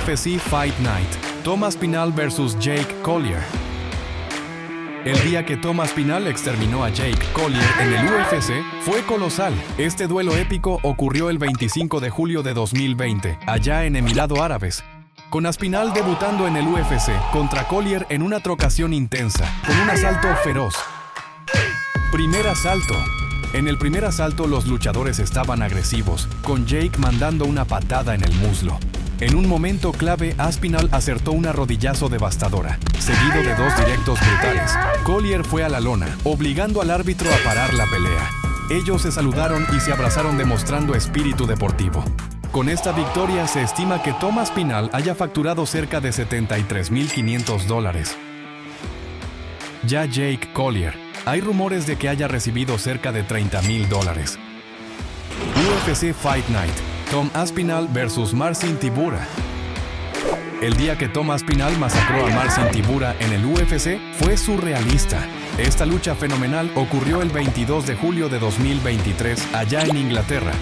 UFC Fight Night, Tom Aspinall vs Jake Collier. El día que Tom Aspinall exterminó a Jake Collier en el UFC fue colosal. Este duelo épico ocurrió el 25 de julio de 2020, allá en Emiratos Árabes, con Aspinall debutando en el UFC contra Collier en una trocación intensa, con un asalto feroz. Primer asalto. En el primer asalto los luchadores estaban agresivos, con Jake mandando una patada en el muslo. En un momento clave, Aspinall acertó una rodillazo devastadora, seguido de dos directos brutales. Collier fue a la lona, obligando al árbitro a parar la pelea. Ellos se saludaron y se abrazaron demostrando espíritu deportivo. Con esta victoria se estima que Tom Aspinall haya facturado cerca de $73,500. Ya Jake Collier, hay rumores de que haya recibido cerca de $30,000. UFC Fight Night, Tom Aspinall vs Marcin Tybura. El día que Tom Aspinall masacró a Marcin Tybura en el UFC fue surrealista. Esta lucha fenomenal ocurrió el 22 de julio de 2023 allá en Inglaterra,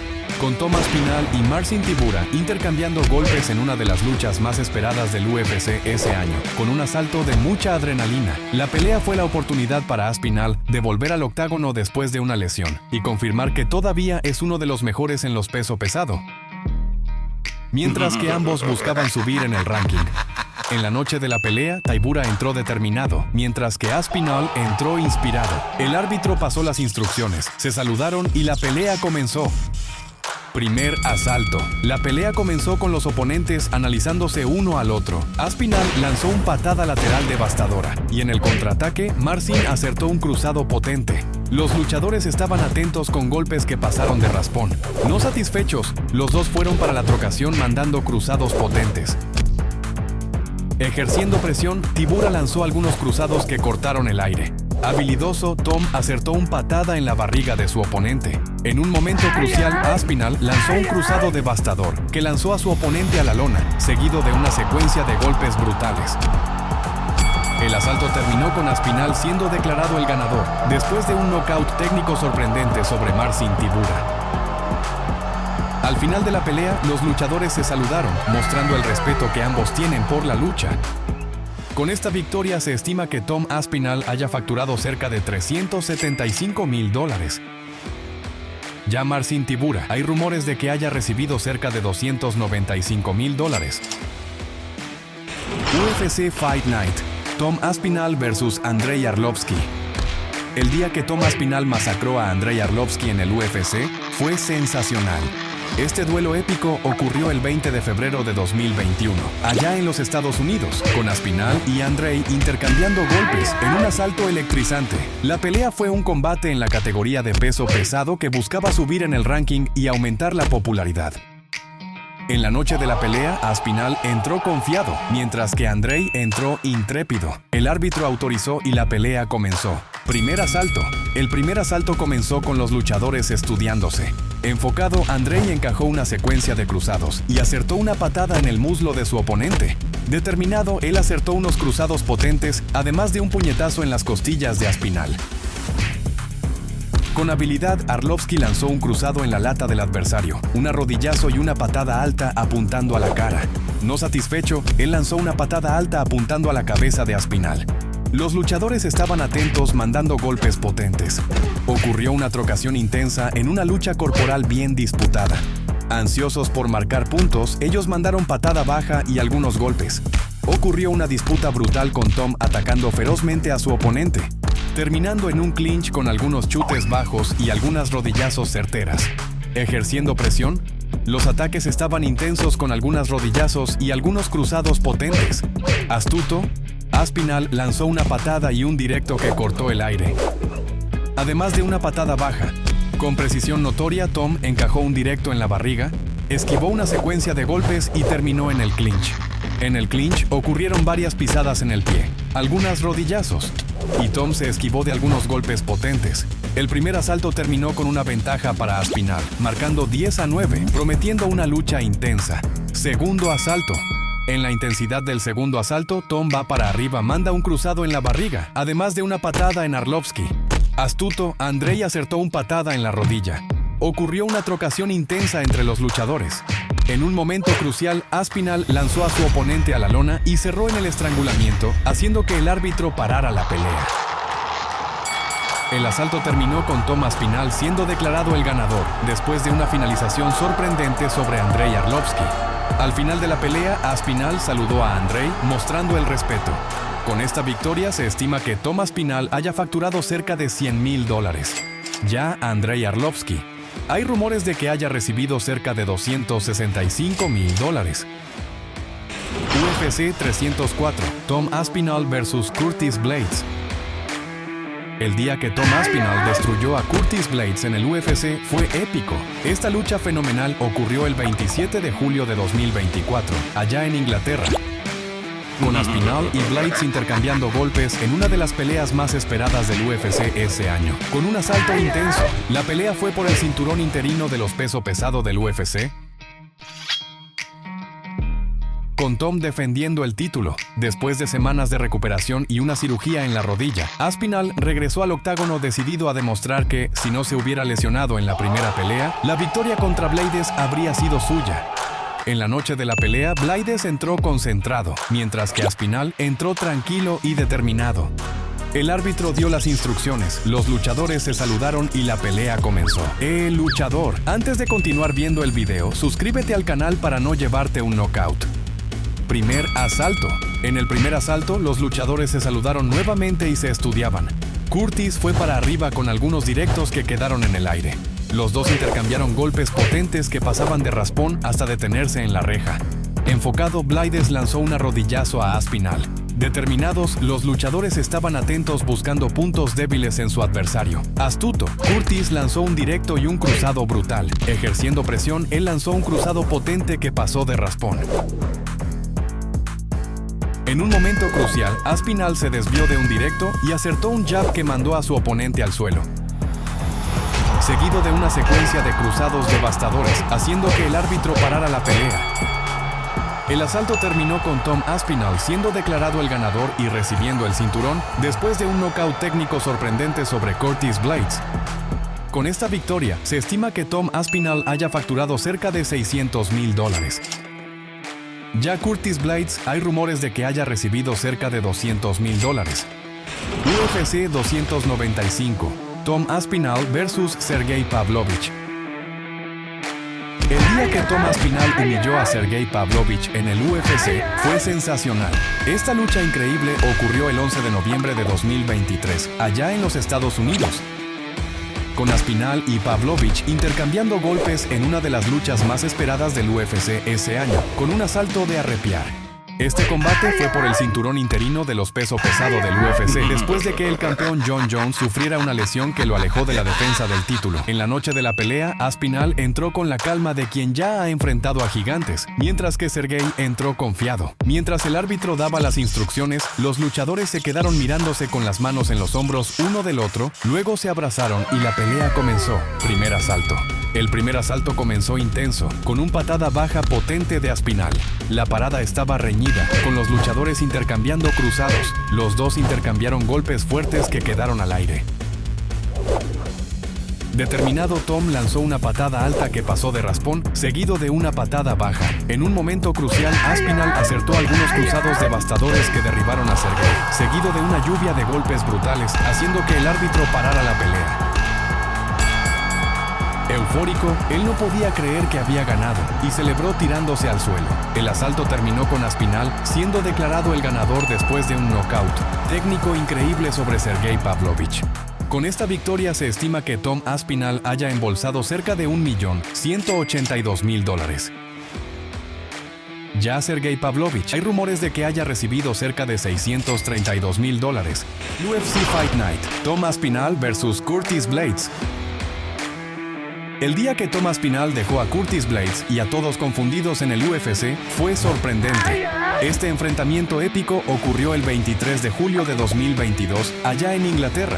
con Tom Aspinall y Marcin Tybura intercambiando golpes en una de las luchas más esperadas del UFC ese año, con un asalto de mucha adrenalina. La pelea fue la oportunidad para Aspinall de volver al octágono después de una lesión y confirmar que todavía es uno de los mejores en los peso pesado. Mientras que ambos buscaban subir en el ranking. En la noche de la pelea, Tybura entró determinado, mientras que Aspinall entró inspirado. El árbitro pasó las instrucciones, se saludaron y la pelea comenzó. Primer asalto. La pelea comenzó con los oponentes analizándose uno al otro. Aspinall lanzó una patada lateral devastadora y en el contraataque, Marcin acertó un cruzado potente. Los luchadores estaban atentos con golpes que pasaron de raspón. No satisfechos, los dos fueron para la trocación mandando cruzados potentes. Ejerciendo presión, Tybura lanzó algunos cruzados que cortaron el aire. Habilidoso, Tom acertó una patada en la barriga de su oponente. En un momento crucial, Aspinall lanzó un cruzado devastador que lanzó a su oponente a la lona, seguido de una secuencia de golpes brutales. El asalto terminó con Aspinall siendo declarado el ganador, después de un knockout técnico sorprendente sobre Marcin Tybura. Al final de la pelea, los luchadores se saludaron, mostrando el respeto que ambos tienen por la lucha. Con esta victoria se estima que Tom Aspinall haya facturado cerca de $375,000. Ya Marcin Tybura, hay rumores de que haya recibido cerca de $295,000. UFC Fight Night, Tom Aspinall vs Andrei Arlovski. El día que Tom Aspinall masacró a Andrei Arlovski en el UFC fue sensacional. Este duelo épico ocurrió el 20 de febrero de 2021, allá en los Estados Unidos, con Aspinall y Andrei intercambiando golpes en un asalto electrizante. La pelea fue un combate en la categoría de peso pesado que buscaba subir en el ranking y aumentar la popularidad. En la noche de la pelea, Aspinall entró confiado, mientras que Andrei entró intrépido. El árbitro autorizó y la pelea comenzó. Primer asalto. El primer asalto comenzó con los luchadores estudiándose. Enfocado, Andrei encajó una secuencia de cruzados y acertó una patada en el muslo de su oponente. Determinado, él acertó unos cruzados potentes, además de un puñetazo en las costillas de Aspinall. Con habilidad, Arlovski lanzó un cruzado en la lata del adversario, un rodillazo y una patada alta apuntando a la cara. No satisfecho, él lanzó una patada alta apuntando a la cabeza de Aspinall. Los luchadores estaban atentos mandando golpes potentes. Ocurrió una trocación intensa en una lucha corporal bien disputada. Ansiosos por marcar puntos, ellos mandaron patada baja y algunos golpes. Ocurrió una disputa brutal con Tom atacando ferozmente a su oponente, terminando en un clinch con algunos chutes bajos y algunas rodillazos certeras. Ejerciendo presión, los ataques estaban intensos con algunas rodillazos y algunos cruzados potentes. Astuto, Aspinall lanzó una patada y un directo que cortó el aire, además de una patada baja. Con precisión notoria, Tom encajó un directo en la barriga, esquivó una secuencia de golpes y terminó en el clinch. En el clinch ocurrieron varias pisadas en el pie, algunas rodillazos, y Tom se esquivó de algunos golpes potentes. El primer asalto terminó con una ventaja para Aspinall, marcando 10-9, prometiendo una lucha intensa. Segundo asalto. En la intensidad del segundo asalto, Tom va para arriba, manda un cruzado en la barriga, además de una patada en Arlovski. Astuto, Andrei acertó una patada en la rodilla. Ocurrió una trocación intensa entre los luchadores. En un momento crucial, Aspinall lanzó a su oponente a la lona y cerró en el estrangulamiento, haciendo que el árbitro parara la pelea. El asalto terminó con Tom Aspinall siendo declarado el ganador, después de una finalización sorprendente sobre Andrei Arlovski. Al final de la pelea, Aspinall saludó a Andrei, mostrando el respeto. Con esta victoria se estima que Tom Aspinall haya facturado cerca de $100,000. Ya Andrei Arlovski. Hay rumores de que haya recibido cerca de $265,000. UFC 304. Tom Aspinall vs. Curtis Blades. El día que Tom Aspinall destruyó a Curtis Blades en el UFC fue épico. Esta lucha fenomenal ocurrió el 27 de julio de 2024, allá en Inglaterra, con Aspinall y Blades intercambiando golpes en una de las peleas más esperadas del UFC ese año. Con un asalto intenso, la pelea fue por el cinturón interino de los peso pesado del UFC, con Tom defendiendo el título. Después de semanas de recuperación y una cirugía en la rodilla, Aspinall regresó al octágono decidido a demostrar que, si no se hubiera lesionado en la primera pelea, la victoria contra Blades habría sido suya. En la noche de la pelea, Blades entró concentrado, mientras que Aspinall entró tranquilo y determinado. El árbitro dio las instrucciones, los luchadores se saludaron y la pelea comenzó. ¡El luchador! Antes de continuar viendo el video, suscríbete al canal para no llevarte un knockout. Primer asalto. En el primer asalto, los luchadores se saludaron nuevamente y se estudiaban. Curtis fue para arriba con algunos directos que quedaron en el aire. Los dos intercambiaron golpes potentes que pasaban de raspón hasta detenerse en la reja. Enfocado, Blades lanzó un rodillazo a Aspinall. Determinados, los luchadores estaban atentos buscando puntos débiles en su adversario. Astuto, Curtis lanzó un directo y un cruzado brutal. Ejerciendo presión, él lanzó un cruzado potente que pasó de raspón. En un momento crucial, Aspinall se desvió de un directo y acertó un jab que mandó a su oponente al suelo, seguido de una secuencia de cruzados devastadores, haciendo que el árbitro parara la pelea. El asalto terminó con Tom Aspinall siendo declarado el ganador y recibiendo el cinturón después de un knockout técnico sorprendente sobre Curtis Blades. Con esta victoria, se estima que Tom Aspinall haya facturado cerca de $600,000. Ya Curtis Blades, hay rumores de que haya recibido cerca de $200,000. UFC 295. Tom Aspinall vs. Sergey Pavlovich. El día que Tom Aspinall humilló a Sergey Pavlovich en el UFC fue sensacional. Esta lucha increíble ocurrió el 11 de noviembre de 2023, allá en los Estados Unidos, con Aspinall y Pavlovich intercambiando golpes en una de las luchas más esperadas del UFC ese año, con un asalto de arrepiar. Este combate fue por el cinturón interino de los peso pesado del UFC, después de que el campeón Jon Jones sufriera una lesión que lo alejó de la defensa del título. En la noche de la pelea, Aspinall entró con la calma de quien ya ha enfrentado a gigantes, mientras que Sergey entró confiado. Mientras el árbitro daba las instrucciones, los luchadores se quedaron mirándose con las manos en los hombros uno del otro, luego se abrazaron y la pelea comenzó. Primer asalto. El primer asalto comenzó intenso, con un patada baja potente de Aspinall. La parada estaba reñida, con los luchadores intercambiando cruzados. Los dos intercambiaron golpes fuertes que quedaron al aire. Determinado, Tom lanzó una patada alta que pasó de raspón, seguido de una patada baja. En un momento crucial, Aspinall acertó algunos cruzados devastadores que derribaron a Sergey, seguido de una lluvia de golpes brutales, haciendo que el árbitro parara la pelea. Eufórico, él no podía creer que había ganado y celebró tirándose al suelo. El asalto terminó con Aspinall siendo declarado el ganador después de un knockout técnico increíble sobre Sergey Pavlovich. Con esta victoria se estima que Tom Aspinall haya embolsado cerca de $1,182,000. Ya Sergey Pavlovich, hay rumores de que haya recibido cerca de $632,000. UFC Fight Night. Tom Aspinall vs. Curtis Blades. El día que Tom Aspinall dejó a Curtis Blades y a todos confundidos en el UFC fue sorprendente. Este enfrentamiento épico ocurrió el 23 de julio de 2022, allá en Inglaterra,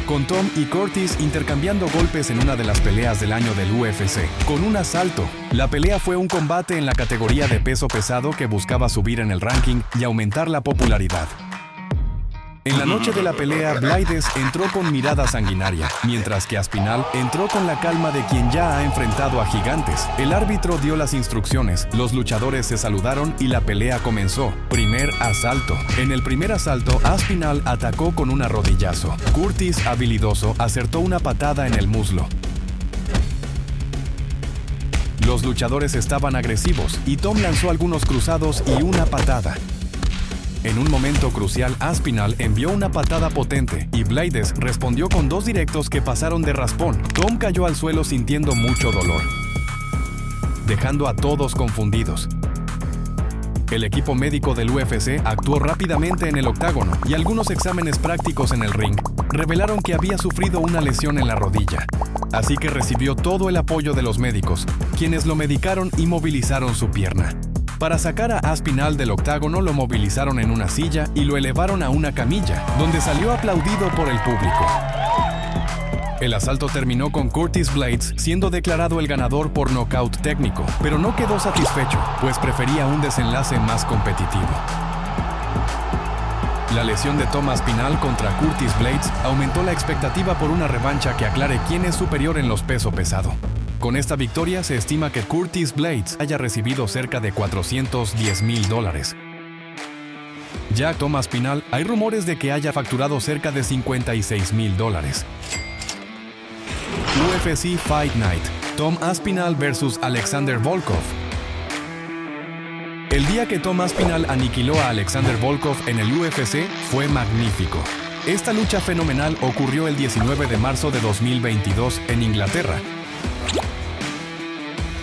con Tom y Curtis intercambiando golpes en una de las peleas del año del UFC, con un asalto. La pelea fue un combate en la categoría de peso pesado que buscaba subir en el ranking y aumentar la popularidad. En la noche de la pelea, Blades entró con mirada sanguinaria, mientras que Aspinall entró con la calma de quien ya ha enfrentado a gigantes. El árbitro dio las instrucciones, los luchadores se saludaron y la pelea comenzó. Primer asalto. En el primer asalto, Aspinall atacó con un arrodillazo. Curtis, habilidoso, acertó una patada en el muslo. Los luchadores estaban agresivos y Tom lanzó algunos cruzados y una patada. En un momento crucial, Aspinall envió una patada potente y Blades respondió con dos directos que pasaron de raspón. Tom cayó al suelo sintiendo mucho dolor, dejando a todos confundidos. El equipo médico del UFC actuó rápidamente en el octágono y algunos exámenes prácticos en el ring revelaron que había sufrido una lesión en la rodilla. Así que recibió todo el apoyo de los médicos, quienes lo medicaron y movilizaron su pierna. Para sacar a Aspinall del octágono lo movilizaron en una silla y lo elevaron a una camilla, donde salió aplaudido por el público. El asalto terminó con Curtis Blades siendo declarado el ganador por nocaut técnico, pero no quedó satisfecho, pues prefería un desenlace más competitivo. La lesión de Tom Aspinall contra Curtis Blades aumentó la expectativa por una revancha que aclare quién es superior en los peso pesado. Con esta victoria se estima que Curtis Blades haya recibido cerca de $410,000. Ya Tom Aspinall, hay rumores de que haya facturado cerca de $56,000. UFC Fight Night. Tom Aspinall vs Alexander Volkov. El día que Tom Aspinall aniquiló a Alexander Volkov en el UFC fue magnífico. Esta lucha fenomenal ocurrió el 19 de marzo de 2022 en Inglaterra,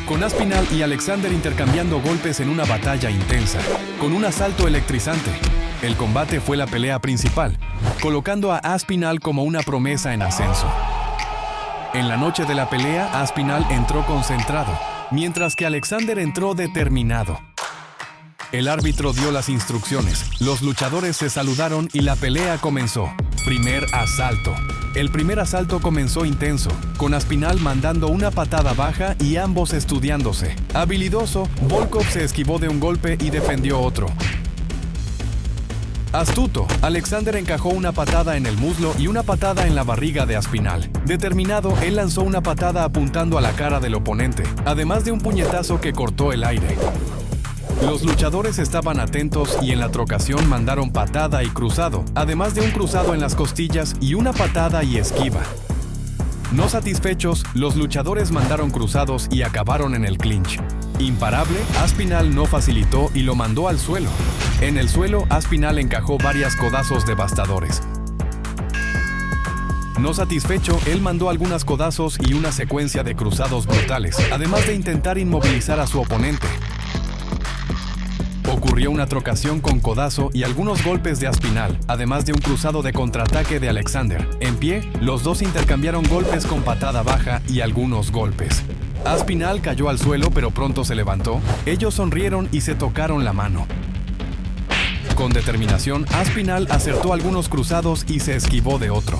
con Aspinall y Alexander intercambiando golpes en una batalla intensa, con un asalto electrizante. El combate fue la pelea principal, colocando a Aspinall como una promesa en ascenso. En la noche de la pelea, Aspinall entró concentrado, mientras que Alexander entró determinado. El árbitro dio las instrucciones, los luchadores se saludaron y la pelea comenzó. Primer asalto. El primer asalto comenzó intenso, con Aspinall mandando una patada baja y ambos estudiándose. Habilidoso, Volkov se esquivó de un golpe y defendió otro. Astuto, Alexander encajó una patada en el muslo y una patada en la barriga de Aspinall. Determinado, él lanzó una patada apuntando a la cara del oponente, además de un puñetazo que cortó el aire. Los luchadores estaban atentos y en la trocación mandaron patada y cruzado, además de un cruzado en las costillas y una patada y esquiva. No satisfechos, los luchadores mandaron cruzados y acabaron en el clinch. Imparable, Aspinall no facilitó y lo mandó al suelo. En el suelo, Aspinall encajó varios codazos devastadores. No satisfecho, él mandó algunos codazos y una secuencia de cruzados brutales, además de intentar inmovilizar a su oponente. Ocurrió una trocación con codazo y algunos golpes de Aspinall, además de un cruzado de contraataque de Alexander. En pie, los dos intercambiaron golpes con patada baja y algunos golpes. Aspinall cayó al suelo pero pronto se levantó. Ellos sonrieron y se tocaron la mano. Con determinación, Aspinall acertó algunos cruzados y se esquivó de otro.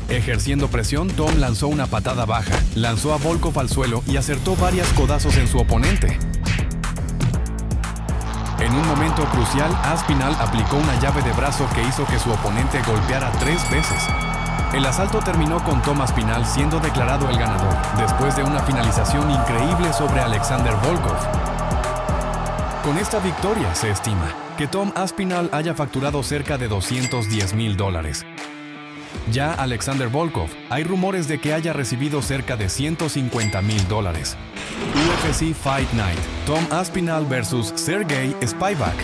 Ejerciendo presión, Tom lanzó una patada baja, lanzó a Volkov al suelo y acertó varios codazos en su oponente. En un momento crucial, Aspinall aplicó una llave de brazo que hizo que su oponente golpeara 3 veces. El asalto terminó con Tom Aspinall siendo declarado el ganador, después de una finalización increíble sobre Alexander Volkov. Con esta victoria, se estima que Tom Aspinall haya facturado cerca de $210,000. Ya Alexander Volkov, hay rumores de que haya recibido cerca de $150,000. UFC Fight Night. Tom Aspinall vs Sergey Spivak.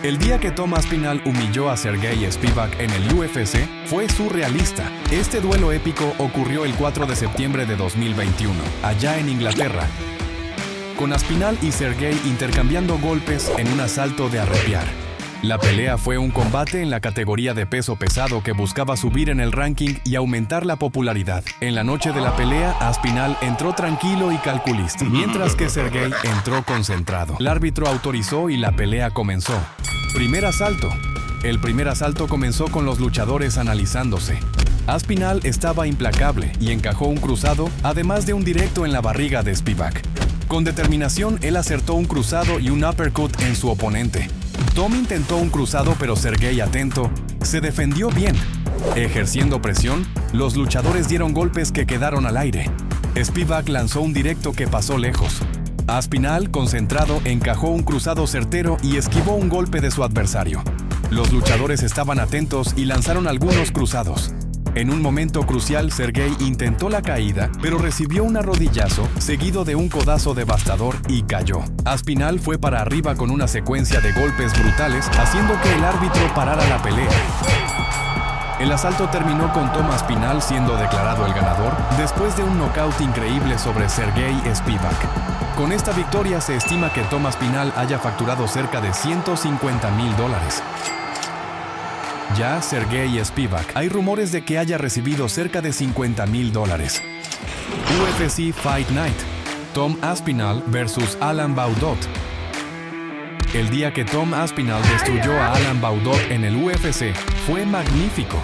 El día que Tom Aspinall humilló a Sergey Spivak en el UFC fue surrealista. Este duelo épico ocurrió el 4 de septiembre de 2021, allá en Inglaterra, con Aspinall y Sergey intercambiando golpes en un asalto de arrepiar. La pelea fue un combate en la categoría de peso pesado que buscaba subir en el ranking y aumentar la popularidad. En la noche de la pelea, Aspinall entró tranquilo y calculista, mientras que Sergey entró concentrado. El árbitro autorizó y la pelea comenzó. Primer asalto. El primer asalto comenzó con los luchadores analizándose. Aspinall estaba implacable y encajó un cruzado, además de un directo en la barriga de Spivak. Con determinación, él acertó un cruzado y un uppercut en su oponente. Tom intentó un cruzado pero Sergey atento, se defendió bien. Ejerciendo presión, los luchadores dieron golpes que quedaron al aire. Spivak lanzó un directo que pasó lejos. Aspinall, concentrado, encajó un cruzado certero y esquivó un golpe de su adversario. Los luchadores estaban atentos y lanzaron algunos cruzados. En un momento crucial, Sergey intentó la caída, pero recibió un rodillazo, seguido de un codazo devastador y cayó. Aspinall fue para arriba con una secuencia de golpes brutales, haciendo que el árbitro parara la pelea. El asalto terminó con Tom Aspinall siendo declarado el ganador, después de un knockout increíble sobre Sergey Spivak. Con esta victoria se estima que Tom Aspinall haya facturado cerca de $150,000. Ya Sergey Spivak, hay rumores de que haya recibido cerca de $50,000. UFC Fight Night: Tom Aspinall vs Alan Baudot. El día que Tom Aspinall destruyó a Alan Baudot en el UFC fue magnífico.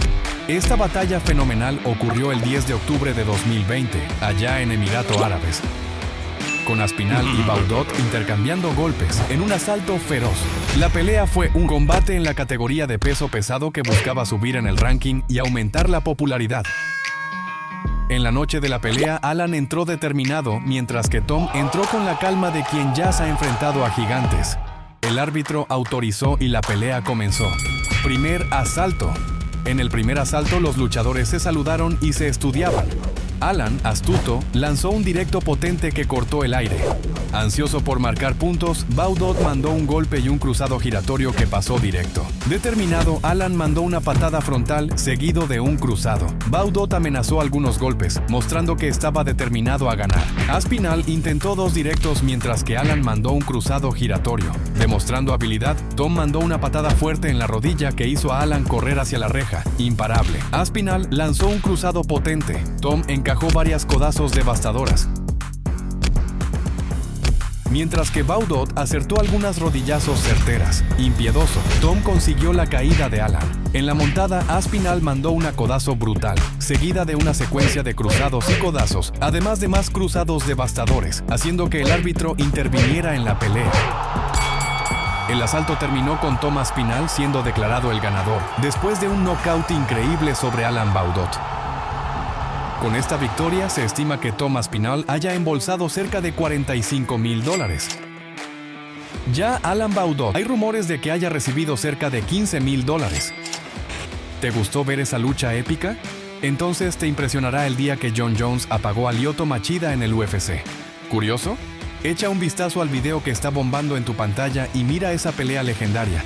Esta batalla fenomenal ocurrió el 10 de octubre de 2020, allá en Emiratos Árabes, con Aspinall y Baudot intercambiando golpes en un asalto feroz. La pelea fue un combate en la categoría de peso pesado que buscaba subir en el ranking y aumentar la popularidad. En la noche de la pelea, Alan entró determinado, mientras que Tom entró con la calma de quien ya se ha enfrentado a gigantes. El árbitro autorizó y la pelea comenzó. Primer asalto. En el primer asalto, los luchadores se saludaron y se estudiaban. Alan, astuto, lanzó un directo potente que cortó el aire. Ansioso por marcar puntos, Baudot mandó un golpe y un cruzado giratorio que pasó directo. Determinado, Alan mandó una patada frontal seguido de un cruzado. Baudot amenazó algunos golpes, mostrando que estaba determinado a ganar. Aspinall intentó dos directos mientras que Alan mandó un cruzado giratorio. Demostrando habilidad, Tom mandó una patada fuerte en la rodilla que hizo a Alan correr hacia la reja, imparable. Aspinall lanzó un cruzado potente. Tom encajó varias codazos devastadoras, mientras que Baudot acertó algunas rodillazos certeras. Impiedoso, Tom consiguió la caída de Alan. En la montada, Aspinall mandó una codazo brutal, seguida de una secuencia de cruzados y codazos, además de más cruzados devastadores, haciendo que el árbitro interviniera en la pelea. El asalto terminó con Tom Aspinall siendo declarado el ganador, después de un knockout increíble sobre Alan Baudot. Con esta victoria, se estima que Tom Aspinall haya embolsado cerca de $45,000. Ya Alan Baudot, hay rumores de que haya recibido cerca de $15,000. ¿Te gustó ver esa lucha épica? Entonces te impresionará el día que Jon Jones apagó a Lyoto Machida en el UFC. ¿Curioso? Echa un vistazo al video que está bombando en tu pantalla y mira esa pelea legendaria.